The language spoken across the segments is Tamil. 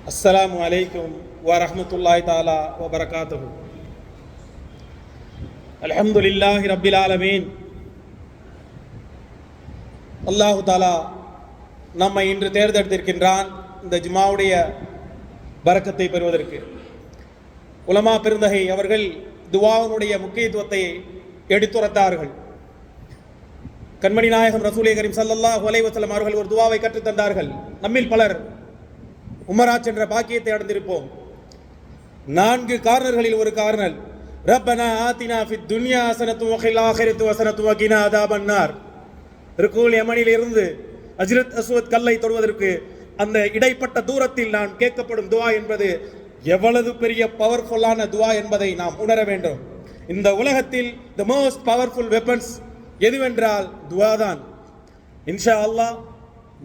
அஸ்ஸலாமு அலைக்கும் வரஹ்மத்துல்லாஹி தஆலா வபரகாத்துஹு. அல்ஹம்துலில்லாஹி ரப்பில் ஆலமீன். அல்லாஹு தாலா நம்மை இன்று தேர்ந்தெடுத்திருக்கின்றான் இந்த ஜுமாவுடைய பரக்கத்தை பெறுவதற்கு. உலமா பெருந்தகை அவர்கள் துவாவினுடைய முக்கியத்துவத்தை எடுத்துரைத்தார்கள். கண்மணி நாயகம் ரசூலே கரீம் ஸல்லல்லாஹு அலைஹி வஸல்லம் அவர்கள் ஒரு துவாவை கற்றுத்தந்தார்கள். நம்மில் பலர் உமராஜ் என்ற பாக்கியத்தை அடைந்திருப்போம். 4 கார்னர்களில் ஒரு கார்னர், ரப்பனா ஆத்தினா ஃபித் துன்யா ஹஸனத்தும் வ ஃபில் ஆখিরাতি ஹஸனத்தும் வ கினா அதாபன்னார். ருக்கூல் யமனில் இருந்து அஜ்ரத் அஸ்வத் கல்லை தொடுவதற்கு அந்த இடைப்பட்ட தூரத்தில் நான் கேட்கப்படும் துவா என்பது எவ்வளவு பெரிய பவர்ஃபுல்லான துவா என்பதை நாம் உணர வேண்டும். இந்த உலகத்தில் தி மோஸ்ட் பவர்ஃபுல் வெப்பன்ஸ் எதுவென்றால் துவா தான். இன்ஷா அல்லாஹ்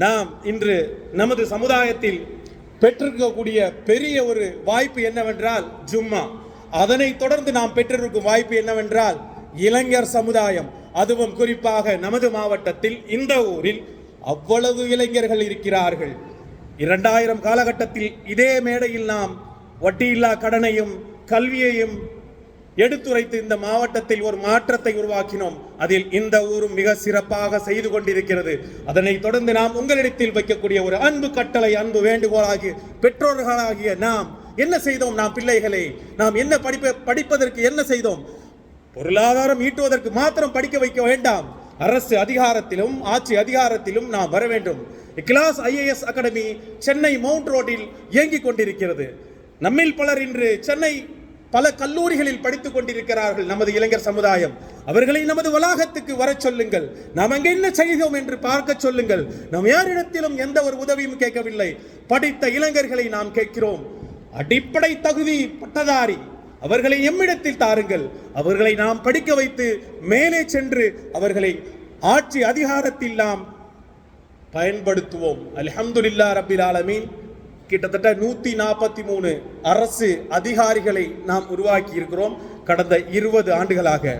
நாம் இன்று நமது சமுதாயத்தில் பெற்றிருக்கக்கூடிய பெரிய ஒரு வாய்ப்பு என்னவென்றால் ஜும்மா. அதனை தொடர்ந்து நாம் பெற்றிருக்கும் வாய்ப்பு என்னவென்றால் இளைஞர் சமுதாயம். அதுவும் குறிப்பாக நமது மாவட்டத்தில் இந்த ஊரில் அவ்வளவு இளைஞர்கள் இருக்கிறார்கள். 2000 காலகட்டத்தில் இதே மேடையில் நாம் வட்டியில்லா கடனையும் கல்வியையும் எடுத்துரைத்து இந்த மாவட்டத்தில் ஒரு மாற்றத்தை உருவாக்கினோம். அதில் இந்த ஊரும் மிக சிறப்பாக செய்து கொண்டிருக்கிறது. அதனை தொடர்ந்து நாம் உங்களிடத்தில் வைக்கக்கூடிய ஒரு அன்பு கட்டளை, அன்பு வேண்டுகோளாகிய பெற்றோர்களாகிய நாம் என்ன செய்தோம்? நாம் பிள்ளைகளை நாம் என்ன படிப்பதற்கு என்ன செய்தோம்? பொருளாதாரம் ஈட்டுவதற்கு மாத்திரம் படிக்க வைக்க வேண்டாம். அரசு அதிகாரத்திலும் ஆட்சி அதிகாரத்திலும் நாம் வர வேண்டும். இக்லாஸ் IAS அகாடமி சென்னை மவுண்ட் ரோட்டில் இயங்கிக் கொண்டிருக்கிறது. நம்மில் பலர் இன்று சென்னை பல கல்லூரிகளில் படித்துக் கொண்டிருக்கிறார்கள். நமது இளைஞர் சமுதாயம் அவர்களை நமது வளாகத்துக்கு வர சொல்லுங்கள். நாம் அங்கே என்ன செய்தோம் என்று பார்க்க சொல்லுங்கள். நாம் யாரிடத்திலும் எந்த ஒரு உதவியும் கேட்கவில்லை. படித்த இளைஞர்களை நாம் கேட்கிறோம். அடிப்படை தகுதி பட்டதாரி அவர்களை எம்மிடத்தில் தாருங்கள். அவர்களை நாம் படிக்க வைத்து மேலே சென்று அவர்களை ஆட்சி அதிகாரத்தில் நாம் பயன்படுத்துவோம். அல்ஹம்துலில்லாஹ் ரப்பில் ஆலமீன். கிட்டத்தட்ட 143 அரசு அதிகாரிகளை நாம் உருவாக்கி இருக்கிறோம் கடந்த 20 ஆண்டுகளாக.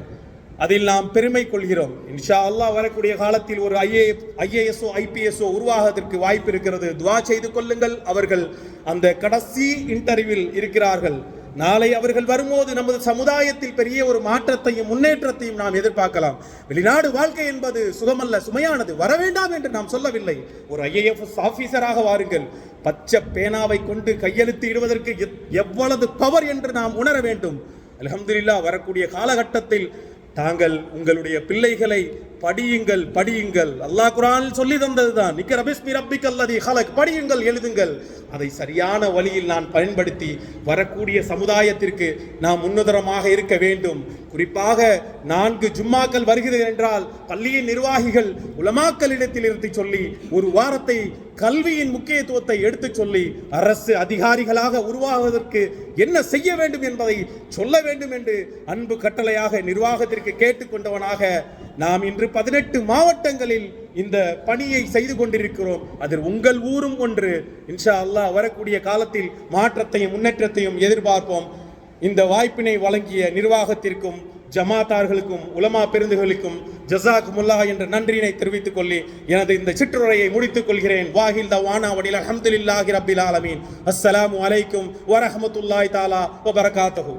அதில் நாம் பெருமை கொள்கிறோம். இன்ஷா அல்லாஹ் வரக்கூடிய காலத்தில் ஒரு IASஓ IPSஓ உருவாகுவதற்கு வாய்ப்பு இருக்கிறது. துவா செய்து கொள்ளுங்கள். அவர்கள் அந்த கடைசி இன்டர்வியூவில் இருக்கிறார்கள். நாளை அவர்கள் வரும்போது நமது சமுதாயத்தில் பெரிய ஒரு மாற்றத்தையும் முன்னேற்றத்தையும் நாம் எதிர்பார்க்கலாம். வெளிநாடு வாழ்க்கை என்பது சுகமல்ல, சுமையானது. வர வேண்டாம் என்று நாம் சொல்லவில்லை. ஒரு IAS ஆபீசராக வாருங்கள். பச்சை பேனாவை கொண்டு கையெழுத்து இடுவதற்கு எவ்வளவு பவர் என்று நாம் உணர வேண்டும். அல்ஹம்துலில்லாஹ் வரக்கூடிய காலகட்டத்தில் தாங்கள் உங்களுடைய பிள்ளைகளை படியுங்கள். அல்லாஹ் குர்ஆனில் சொல்லி தந்ததுதான், இக்ரா பிஸ்மி ரப்பிக்கல்லதி ஹலக், படியுங்கள், எழுதுங்கள். அதை சரியான வழியில் நான் பயன்படுத்தி வரக்கூடிய சமுதாயத்திற்கு நாம் முன்னுதாரணமாக இருக்க வேண்டும். குறிப்பாக 4 ஜும்மாக்கள் வருகிறது என்றால் பள்ளியின் நிர்வாகிகள் உலமாக்களிடத்தில் இருந்து சொல்லி ஒரு வாரத்தை கல்வியின் முக்கியத்துவத்தை எடுத்து சொல்லி அரசு அதிகாரிகளாக உருவாகுவதற்கு என்ன செய்ய வேண்டும் என்பதை சொல்ல வேண்டும் என்று அன்பு கட்டளையாக நிர்வாகத்திற்கு கேட்டுக்கொண்டவனாக நாம் இன்று 18 மாவட்டங்களில் இந்த பணியை செய்து கொண்டிருக்கிறோம். அதில் உங்கள் ஊரும் ஒன்று. இன்ஷா அல்லாஹ் வரக்கூடிய காலத்தில் மாற்றத்தையும் முன்னேற்றத்தையும் எதிர்பார்ப்போம். இந்த வாய்ப்பினை வழங்கிய நிர்வாகத்திற்கும் ஜமாத்தார்களுக்கும் உலமா பெருந்துகளுக்கும் ஜஸாக்குமுல்லாஹ் என்ற நன்றியினை தெரிவித்துக் கொள்ளி எனது இந்த சிற்றுரையை முடித்துக் கொள்கிறேன். வாஹில் தவானா வடில் அல்ஹம்துலில்லாஹி ரப்பில் ஆலமீன். அஸ்ஸலாமு அலைக்கும் வரஹ்மத்துல்லாஹி தஆலா வபரகாத்துஹு.